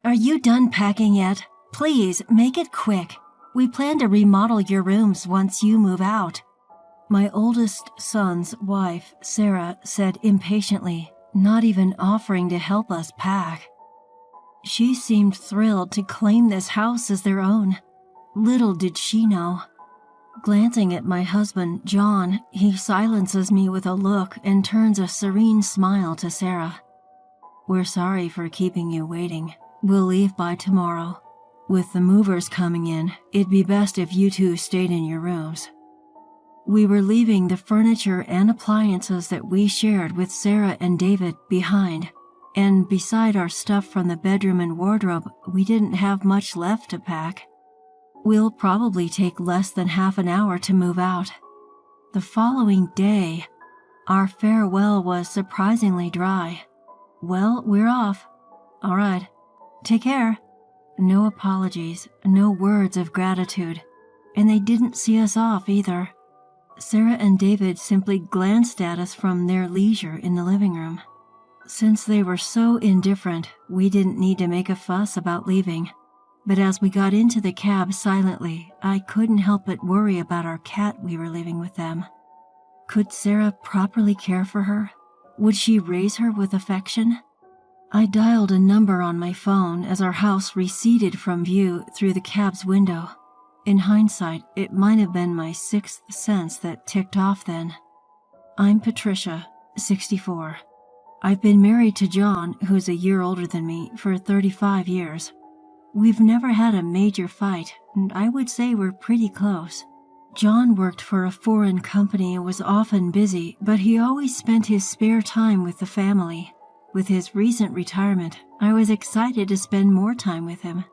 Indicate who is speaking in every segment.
Speaker 1: Are you done packing yet? Please, make it quick. We plan to remodel your rooms once you move out. My oldest son's wife, Sarah, said impatiently, not even offering to help us pack. She seemed thrilled to claim this house as their own. Little did she know. Glancing at my husband, John, he silences me with a look and turns a serene smile to Sarah. We're sorry for keeping you waiting. We'll leave by tomorrow. With the movers coming in, it'd be best if you two stayed in your rooms. We were leaving the furniture and appliances that we shared with Sarah and David behind, and beside our stuff from the bedroom and wardrobe, we didn't have much left to pack. We'll probably take less than half an hour to move out. The following day, our farewell was surprisingly dry. Well, we're off. All right. Take care. No apologies, no words of gratitude, and they didn't see us off either. Sarah and David simply glanced at us from their leisure in the living room. Since they were so indifferent, we didn't need to make a fuss about leaving. But as we got into the cab silently, I couldn't help but worry about our cat we were leaving with them. Could Sarah properly care for her? Would she raise her with affection? I dialed a number on my phone as our house receded from view through the cab's window. In hindsight, it might have been my sixth sense that ticked off then. I'm Patricia, 64. I've been married to John, who's a year older than me, for 35 years. We've never had a major fight, and I would say we're pretty close. John worked for a foreign company and was often busy, but he always spent his spare time with the family. With his recent retirement, I was excited to spend more time with him.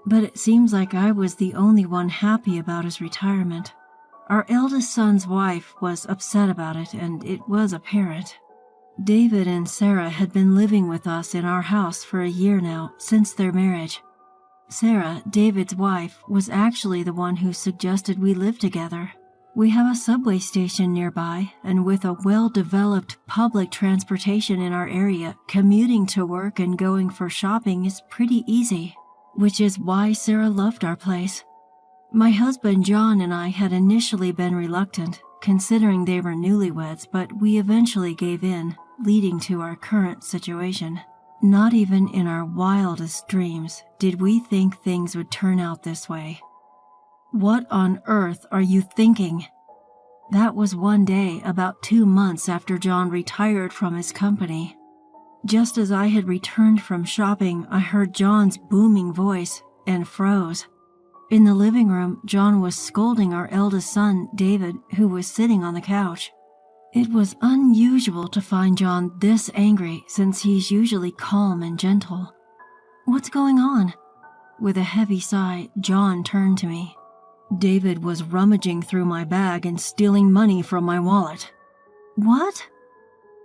Speaker 1: But it seems like I was the only one happy about his retirement. Our eldest son's wife was upset about it, and it was apparent. David and Sarah had been living with us in our house for a year now, since their marriage. Sarah, David's wife, was actually the one who suggested we live together. We have a subway station nearby, and with a well-developed public transportation in our area, commuting to work and going for shopping is pretty easy, which is why Sarah loved our place. My husband John and I had initially been reluctant, considering they were newlyweds, but we eventually gave in, leading to our current situation. Not even in our wildest dreams did we think things would turn out this way. What on earth are you thinking? That was one day about 2 months after John retired from his company. Just as I had returned from shopping, I heard John's booming voice and froze. In the living room, John was scolding our eldest son, David, who was sitting on the couch. It was unusual to find John this angry since he's usually calm and gentle. What's going on? With a heavy sigh, John turned to me. David was rummaging through my bag and stealing money from my wallet. What?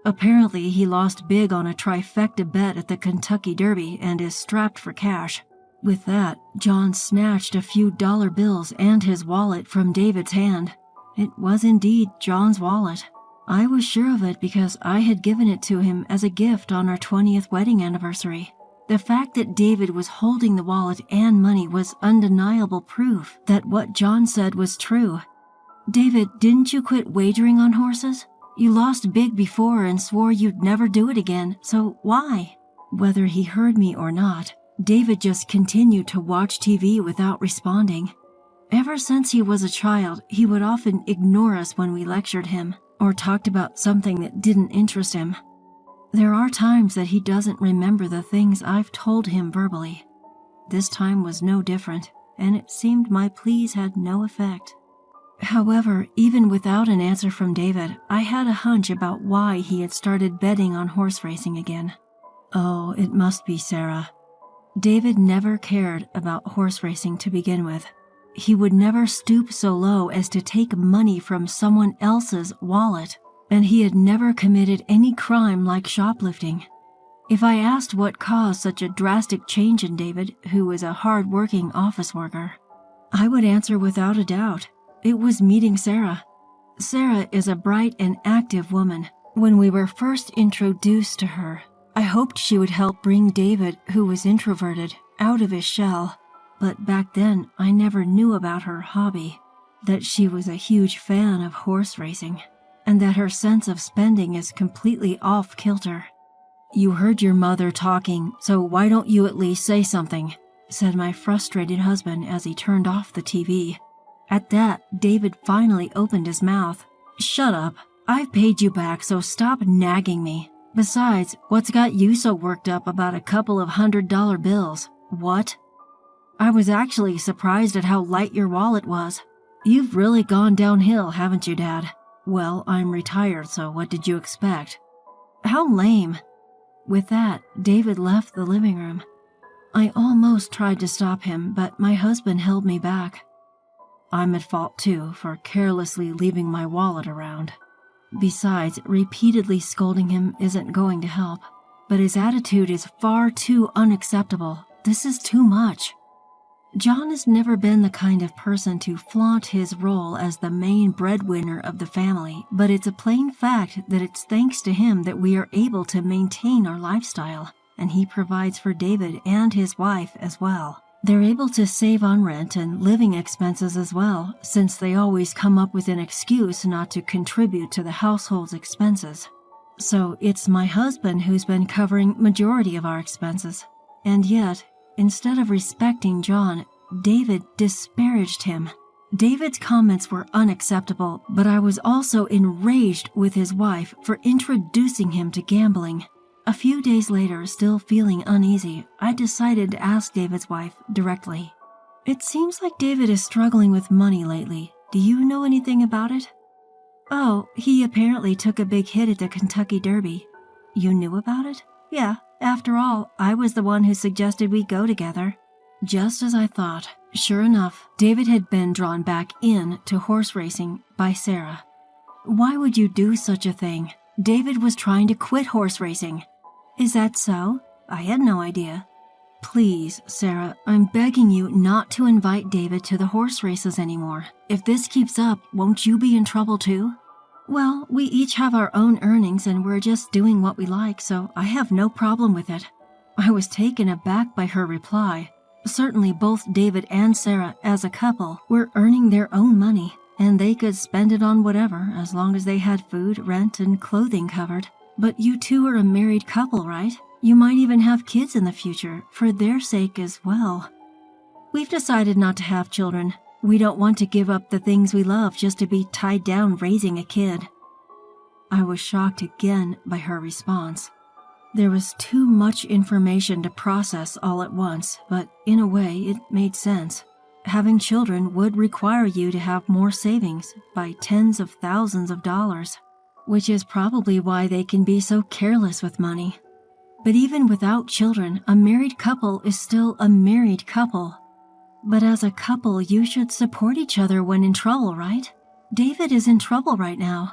Speaker 1: Apparently, he lost big on a trifecta bet at the Kentucky Derby and is strapped for cash. With that, John snatched a few dollar bills and his wallet from David's hand. It was indeed John's wallet. I was sure of it because I had given it to him as a gift on our 20th wedding anniversary. The fact that David was holding the wallet and money was undeniable proof that what John said was true. David, didn't you quit wagering on horses? You lost big before and swore you'd never do it again, so why? Whether he heard me or not, David just continued to watch TV without responding. Ever since he was a child, he would often ignore us when we lectured him or talked about something that didn't interest him. There are times that he doesn't remember the things I've told him verbally. This time was no different, and it seemed my pleas had no effect. However, even without an answer from David, I had a hunch about why he had started betting on horse racing again. Oh, it must be Sarah. David never cared about horse racing to begin with. He would never stoop so low as to take money from someone else's wallet, and he had never committed any crime like shoplifting. If I asked what caused such a drastic change in David, who was a hard-working office worker, I would answer without a doubt. It was meeting Sarah. Sarah is a bright and active woman. When we were first introduced to her, I hoped she would help bring David, who was introverted, out of his shell. But back then, I never knew about her hobby, that she was a huge fan of horse racing, and that her sense of spending is completely off kilter. "You heard your mother talking, so why don't you at least say something?" said my frustrated husband as he turned off the TV. At that, David finally opened his mouth. "Shut up. I've paid you back, so stop nagging me. Besides, what's got you so worked up about a couple of $100 bills? What?" I was actually surprised at how light your wallet was. "You've really gone downhill, haven't you, Dad?" "Well, I'm retired, so what did you expect?" "How lame." With that, David left the living room. I almost tried to stop him, but my husband held me back. "I'm at fault too for carelessly leaving my wallet around. Besides, repeatedly scolding him isn't going to help. But his attitude is far too unacceptable. This is too much." John has never been the kind of person to flaunt his role as the main breadwinner of the family, but it's a plain fact that it's thanks to him that we are able to maintain our lifestyle, and he provides for David and his wife as well. They're able to save on rent and living expenses as well, since they always come up with an excuse not to contribute to the household's expenses. So it's my husband who's been covering majority of our expenses. And yet, instead of respecting John, David disparaged him. David's comments were unacceptable, but I was also enraged with his wife for introducing him to gambling. A few days later, still feeling uneasy, I decided to ask David's wife directly. "It seems like David is struggling with money lately. Do you know anything about it?" "Oh, he apparently took a big hit at the Kentucky Derby." "You knew about it?" "Yeah. After all, I was the one who suggested we go together." Just as I thought. Sure enough, David had been drawn back in to horse racing by Sarah. Why would you do such a thing? David was trying to quit horse racing. Is that so? I had no idea. Please, Sarah, I'm begging you not to invite David to the horse races anymore. If this keeps up, won't you be in trouble too? Well, we each have our own earnings and we're just doing what we like, so I have no problem with it. I was taken aback by her reply. Certainly both David and Sarah, as a couple, were earning their own money, and they could spend it on whatever as long as they had food, rent, and clothing covered. But you two are a married couple, right? You might even have kids in the future, for their sake as well. We've decided not to have children. We don't want to give up the things we love just to be tied down raising a kid. I was shocked again by her response. There was too much information to process all at once, but in a way it made sense. Having children would require you to have more savings by tens of thousands of dollars, which is probably why they can be so careless with money. But even without children, a married couple is still a married couple. But as a couple, you should support each other when in trouble, right? David is in trouble right now.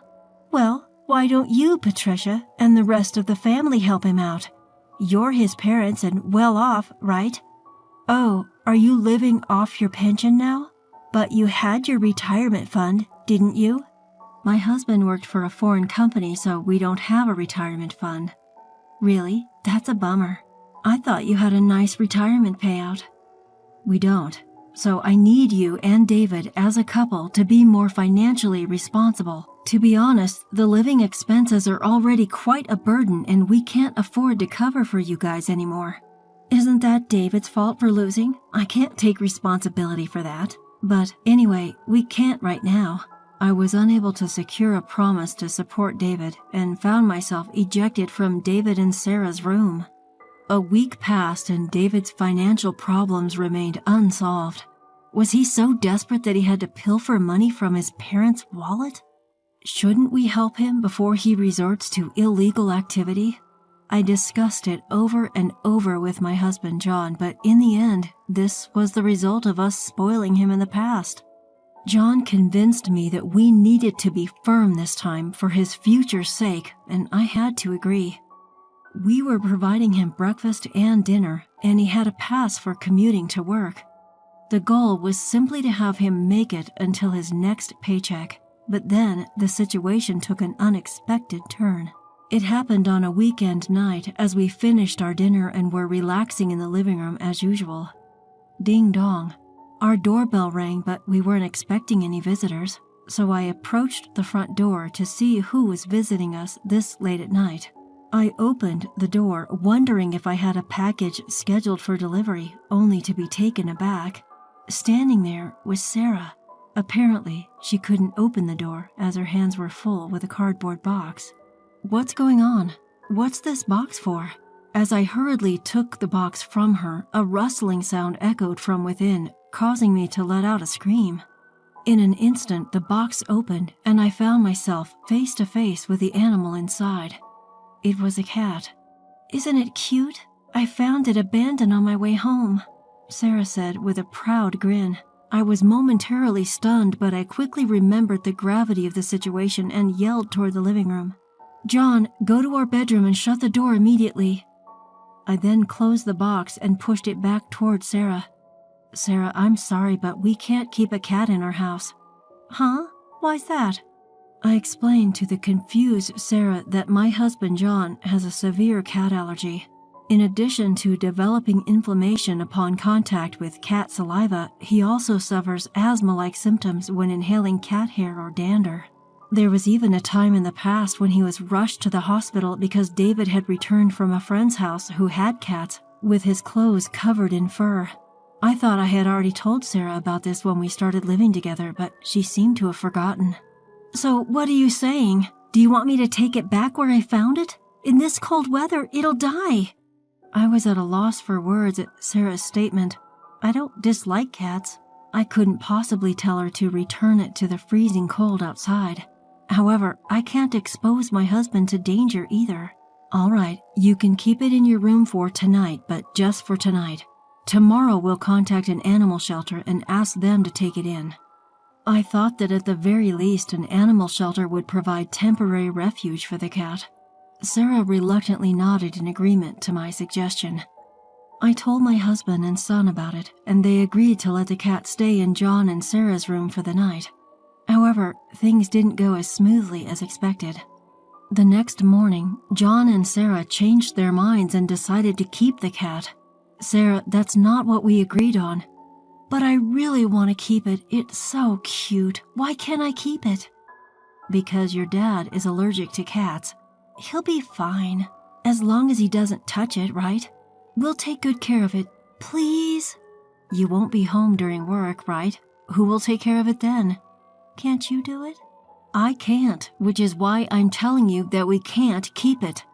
Speaker 1: Well, why don't you, Patricia, and the rest of the family help him out? You're his parents and well off, right? Oh, are you living off your pension now? But you had your retirement fund, didn't you? My husband worked for a foreign company, so we don't have a retirement fund. Really? That's a bummer. I thought you had a nice retirement payout. We don't. So I need you and David as a couple to be more financially responsible. To be honest, the living expenses are already quite a burden and we can't afford to cover for you guys anymore. Isn't that David's fault for losing? I can't take responsibility for that. But anyway, we can't right now. I was unable to secure a promise to support David and found myself ejected from David and Sarah's room. A week passed and David's financial problems remained unsolved. Was he so desperate that he had to pilfer money from his parents' wallet? Shouldn't we help him before he resorts to illegal activity? I discussed it over and over with my husband John, but in the end, this was the result of us spoiling him in the past. John convinced me that we needed to be firm this time for his future's sake, and I had to agree. We were providing him breakfast and dinner, and he had a pass for commuting to work. The goal was simply to have him make it until his next paycheck, but then the situation took an unexpected turn. It happened on a weekend night as we finished our dinner and were relaxing in the living room as usual. Ding dong. Our doorbell rang, but we weren't expecting any visitors, so I approached the front door to see who was visiting us this late at night. I opened the door, wondering if I had a package scheduled for delivery, only to be taken aback. Standing there was Sarah. Apparently, she couldn't open the door as her hands were full with a cardboard box. "What's going on? What's this box for?" As I hurriedly took the box from her, a rustling sound echoed from within, causing me to let out a scream. In an instant, the box opened, and I found myself face to face with the animal inside. It was a cat. "Isn't it cute? I found it abandoned on my way home," Sarah said with a proud grin. I was momentarily stunned, but I quickly remembered the gravity of the situation and yelled toward the living room. "John, go to our bedroom and shut the door immediately." I then closed the box and pushed it back toward Sarah. "Sarah, I'm sorry, but we can't keep a cat in our house." "Huh? Why's that?" I explained to the confused Sarah that my husband John has a severe cat allergy. In addition to developing inflammation upon contact with cat saliva, he also suffers asthma-like symptoms when inhaling cat hair or dander. There was even a time in the past when he was rushed to the hospital because David had returned from a friend's house who had cats, with his clothes covered in fur. I thought I had already told Sarah about this when we started living together, but she seemed to have forgotten. "So what are you saying? Do you want me to take it back where I found it? In this cold weather, it'll die." I was at a loss for words at Sarah's statement. I don't dislike cats. I couldn't possibly tell her to return it to the freezing cold outside. However, I can't expose my husband to danger either. "All right, you can keep it in your room for tonight, but just for tonight. Tomorrow we'll contact an animal shelter and ask them to take it in." I thought that at the very least an animal shelter would provide temporary refuge for the cat. Sarah reluctantly nodded in agreement to my suggestion. I told my husband and son about it, and they agreed to let the cat stay in John and Sarah's room for the night. However, things didn't go as smoothly as expected. The next morning, John and Sarah changed their minds and decided to keep the cat. "Sarah, that's not what we agreed on." "But I really want to keep it. It's so cute. Why can't I keep it?" "Because your dad is allergic to cats. He'll be fine, as long as he doesn't touch it, right? We'll take good care of it. Please?" "You won't be home during work, right? Who will take care of it then?" "Can't you do it?" "I can't, which is why I'm telling you that we can't keep it."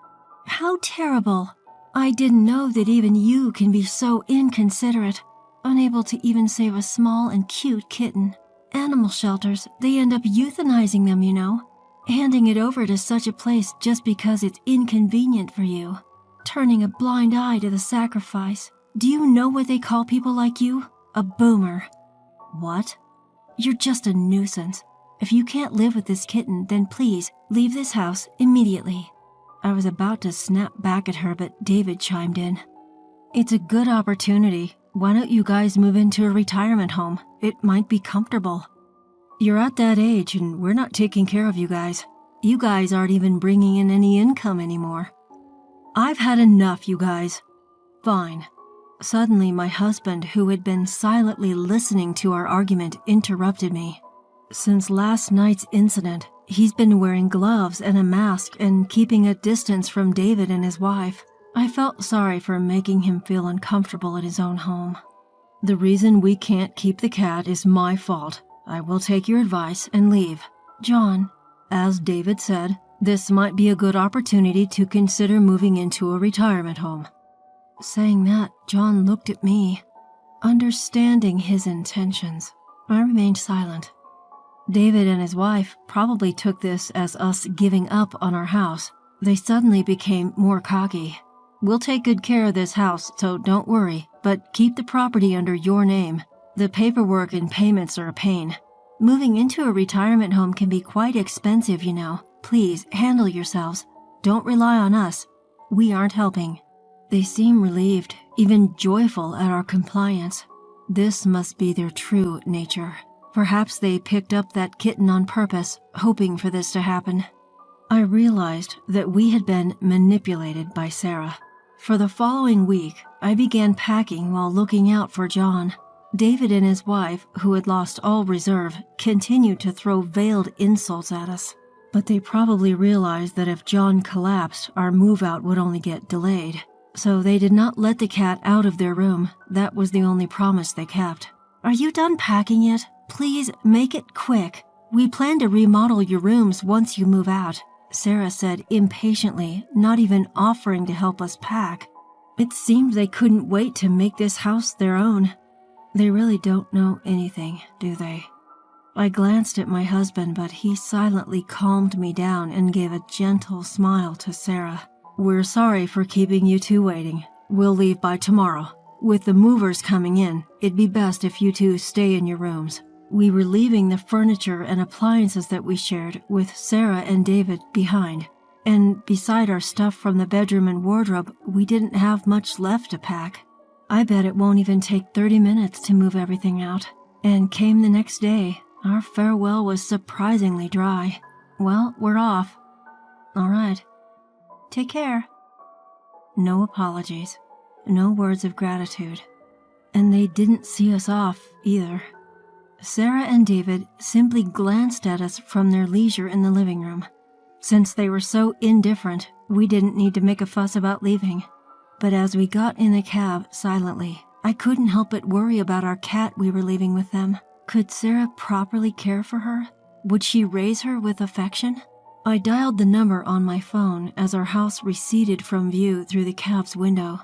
Speaker 1: "How terrible. I didn't know that even you can be so inconsiderate, unable to even save a small and cute kitten. Animal shelters, they end up euthanizing them, you know, handing it over to such a place just because it's inconvenient for you, turning a blind eye to the sacrifice. Do you know what they call people like you? A boomer." "What?" "You're just a nuisance. If you can't live with this kitten, then please leave this house immediately." I was about to snap back at her, but David chimed in. "It's a good opportunity. Why don't you guys move into a retirement home? It might be comfortable. You're at that age and we're not taking care of you guys. You guys aren't even bringing in any income anymore." "I've had enough, you guys." "Fine." Suddenly, my husband, who had been silently listening to our argument, interrupted me. Since last night's incident, he's been wearing gloves and a mask and keeping a distance from David and his wife. I felt sorry for making him feel uncomfortable at his own home. "The reason we can't keep the cat is my fault. I will take your advice and leave." "John," as David said, "this might be a good opportunity to consider moving into a retirement home." Saying that, John looked at me. Understanding his intentions, I remained silent. David and his wife probably took this as us giving up on our house. They suddenly became more cocky. "We'll take good care of this house, so don't worry, but keep the property under your name. The paperwork and payments are a pain. Moving into a retirement home can be quite expensive, you know. Please handle yourselves. Don't rely on us. We aren't helping." They seem relieved, even joyful at our compliance. This must be their true nature. Perhaps they picked up that kitten on purpose, hoping for this to happen. I realized that we had been manipulated by Sarah. For the following week, I began packing while looking out for John. David and his wife, who had lost all reserve, continued to throw veiled insults at us. But they probably realized that if John collapsed, our move-out would only get delayed. So they did not let the cat out of their room. That was the only promise they kept. "Are you done packing yet? Please make it quick. We plan to remodel your rooms once you move out," Sarah said impatiently, not even offering to help us pack. It seemed they couldn't wait to make this house their own. They really don't know anything, do they? I glanced at my husband, but he silently calmed me down and gave a gentle smile to Sarah. "We're sorry for keeping you two waiting. We'll leave by tomorrow. With the movers coming in, it'd be best if you two stay in your rooms." We were leaving the furniture and appliances that we shared with Sarah and David behind. And beside our stuff from the bedroom and wardrobe, we didn't have much left to pack. I bet it won't even take 30 minutes to move everything out. And came the next day. Our farewell was surprisingly dry. "Well, we're off." "All right. Take care." No apologies. No words of gratitude. And they didn't see us off either. Sarah and David simply glanced at us from their leisure in the living room. Since they were so indifferent, we didn't need to make a fuss about leaving. But as we got in the cab silently, I couldn't help but worry about our cat we were leaving with them. Could Sarah properly care for her? Would she raise her with affection? I dialed the number on my phone as our house receded from view through the cab's window.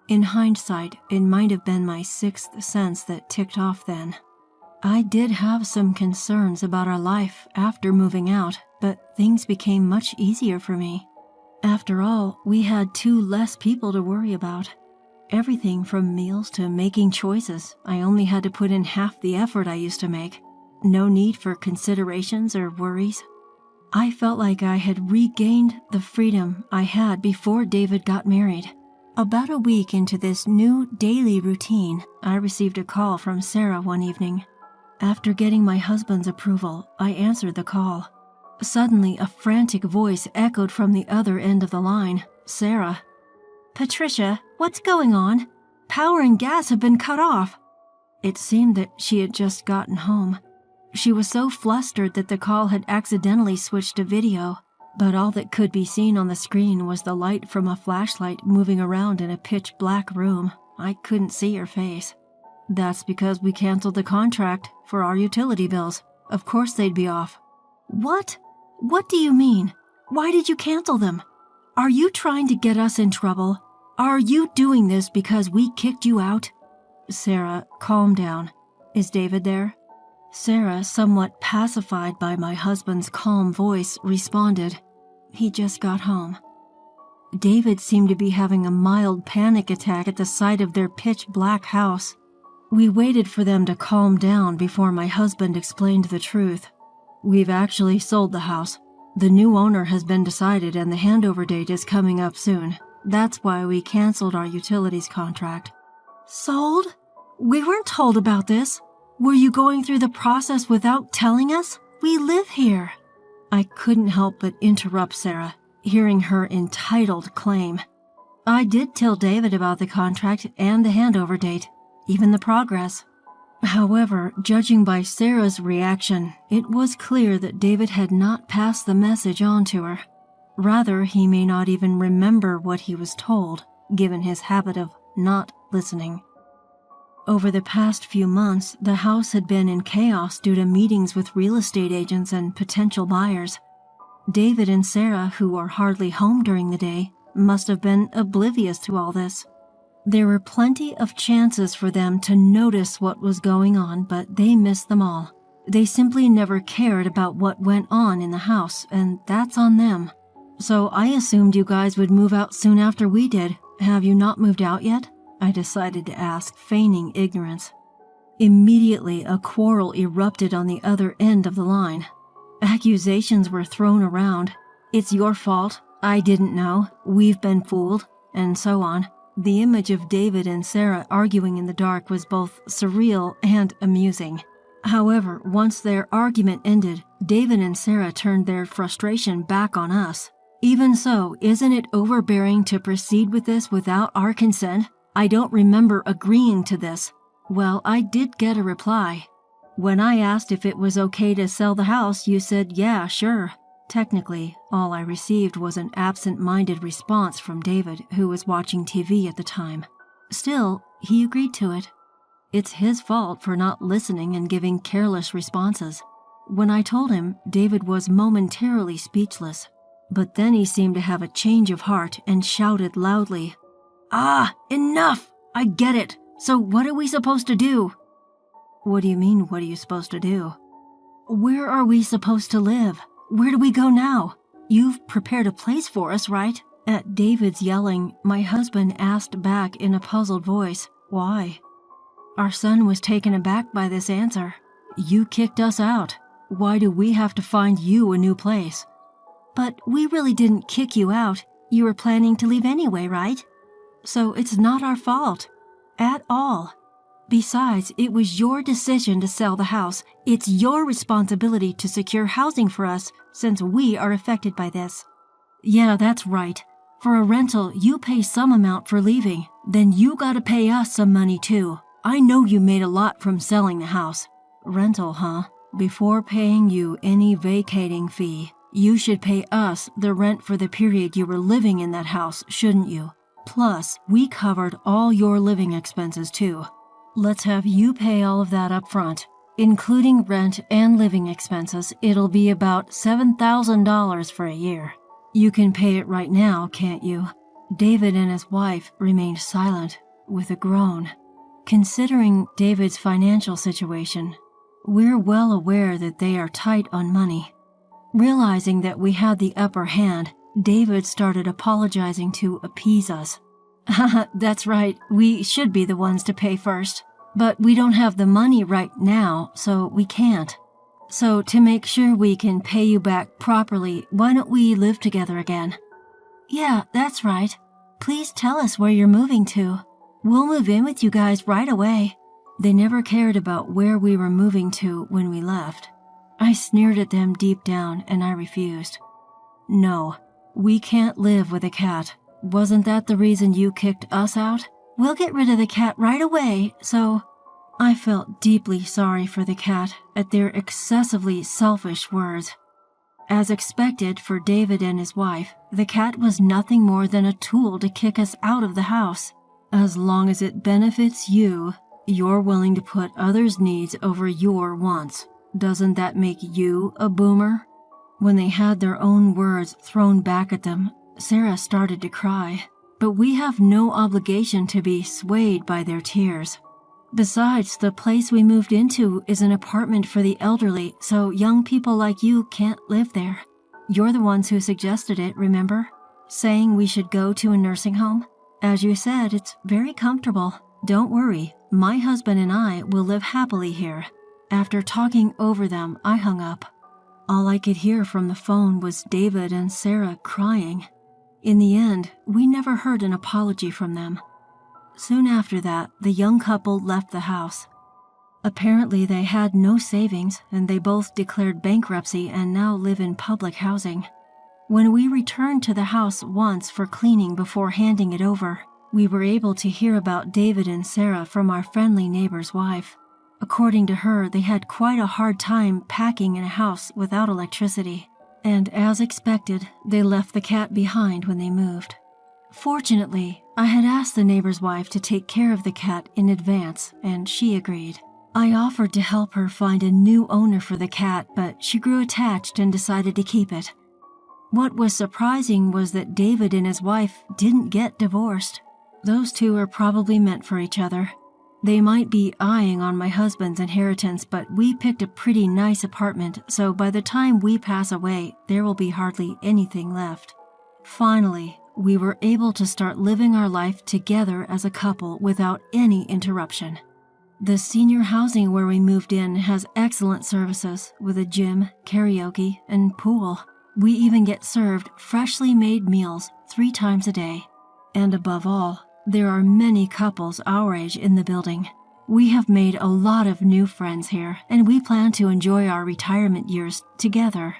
Speaker 1: In hindsight, it might have been my sixth sense that ticked off then. I did have some concerns about our life after moving out, but things became much easier for me. After all, we had 2 less people to worry about. Everything from meals to making choices, I only had to put in half the effort I used to make. No need for considerations or worries. I felt like I had regained the freedom I had before David got married. About a week into this new daily routine, I received a call from Sarah one evening. After getting my husband's approval, I answered the call. Suddenly, a frantic voice echoed from the other end of the line. Sarah. "Patricia, what's going on? Power and gas have been cut off." It seemed that she had just gotten home. She was so flustered that the call had accidentally switched to video, but all that could be seen on the screen was the light from a flashlight moving around in a pitch-black room. I couldn't see her face. "That's because we canceled the contract for our utility bills. Of course they'd be off." "What? What do you mean? Why did you cancel them? Are you trying to get us in trouble? Are you doing this because we kicked you out?" "Sarah, calm down. Is David there?" Sarah, somewhat pacified by my husband's calm voice, responded, "He just got home." David seemed to be having a mild panic attack at the sight of their pitch-black house. We waited for them to calm down before my husband explained the truth. "We've actually sold the house. The new owner has been decided and the handover date is coming up soon. That's why we canceled our utilities contract." "Sold? We weren't told about this. Were you going through the process without telling us? We live here." I couldn't help but interrupt Sarah, hearing her entitled claim. "I did tell David about the contract and the handover date, even the progress." However, judging by Sarah's reaction, it was clear that David had not passed the message on to her. Rather, he may not even remember what he was told, given his habit of not listening. Over the past few months, the house had been in chaos due to meetings with real estate agents and potential buyers. David and Sarah, who are hardly home during the day, must have been oblivious to all this. There were plenty of chances for them to notice what was going on, but they missed them all. They simply never cared about what went on in the house, and that's on them. "So I assumed you guys would move out soon after we did. Have you not moved out yet?" I decided to ask, feigning ignorance. Immediately, a quarrel erupted on the other end of the line. Accusations were thrown around. "It's your fault. I didn't know. We've been fooled," and so on. The image of David and Sarah arguing in the dark was both surreal and amusing. However, once their argument ended, David and Sarah turned their frustration back on us. Even so, isn't it overbearing to proceed with this without our consent? I don't remember agreeing to this. Well, I did get a reply. When I asked if it was okay to sell the house, you said, yeah, sure. Technically, all I received was an absent-minded response from David, who was watching TV at the time. Still, he agreed to it. It's his fault for not listening and giving careless responses. When I told him, David was momentarily speechless. But then he seemed to have a change of heart and shouted loudly, "Ah, enough! I get it. So what are we supposed to do?" "What do you mean, what are you supposed to do?" "Where are we supposed to live? Where do we go now? You've prepared a place for us, right?" At David's yelling, my husband asked back in a puzzled voice, "Why?" Our son was taken aback by this answer. "You kicked us out. Why do we have to find you a new place?" "But we really didn't kick you out. You were planning to leave anyway, right? So it's not our fault. At all. Besides, it was your decision to sell the house. It's your responsibility to secure housing for us since we are affected by this." "Yeah, that's right. For a rental, you pay some amount for leaving. Then you gotta pay us some money too. I know you made a lot from selling the house." "Rental, huh? Before paying you any vacating fee, you should pay us the rent for the period you were living in that house, shouldn't you? Plus, we covered all your living expenses too. Let's have you pay all of that up front. Including rent and living expenses, it'll be about $7,000 for a year. You can pay it right now, can't you?" David and his wife remained silent, with a groan. Considering David's financial situation, we're well aware that they are tight on money. Realizing that we had the upper hand, David started apologizing to appease us. "Haha, that's right, we should be the ones to pay first. But we don't have the money right now, so we can't. So to make sure we can pay you back properly, why don't we live together again?" "Yeah, that's right. Please tell us where you're moving to. We'll move in with you guys right away." They never cared about where we were moving to when we left. I sneered at them deep down and I refused. "No, we can't live with a cat. Wasn't that the reason you kicked us out? We'll get rid of the cat right away, so..." I felt deeply sorry for the cat at their excessively selfish words. As expected for David and his wife, the cat was nothing more than a tool to kick us out of the house. As long as it benefits you, you're willing to put others' needs over your wants. Doesn't that make you a boomer? When they had their own words thrown back at them, Sarah started to cry. But we have no obligation to be swayed by their tears. Besides, the place we moved into is an apartment for the elderly, so young people like you can't live there. You're the ones who suggested it, remember? Saying we should go to a nursing home? As you said, it's very comfortable. Don't worry, my husband and I will live happily here. After talking over them, I hung up. All I could hear from the phone was David and Sarah crying. In the end, we never heard an apology from them. Soon after that, the young couple left the house. Apparently, they had no savings, and they both declared bankruptcy and now live in public housing. When we returned to the house once for cleaning before handing it over, we were able to hear about David and Sarah from our friendly neighbor's wife. According to her, they had quite a hard time packing in a house without electricity, and as expected, they left the cat behind when they moved. Fortunately, I had asked the neighbor's wife to take care of the cat in advance, and she agreed. I offered to help her find a new owner for the cat, but she grew attached and decided to keep it. What was surprising was that David and his wife didn't get divorced. Those two are probably meant for each other. They might be eyeing on my husband's inheritance, but we picked a pretty nice apartment, so by the time we pass away, there will be hardly anything left. Finally, we were able to start living our life together as a couple without any interruption. The senior housing where we moved in has excellent services with a gym, karaoke, and pool. We even get served freshly made meals 3 times a day. And above all, there are many couples our age in the building. We have made a lot of new friends here, and we plan to enjoy our retirement years together.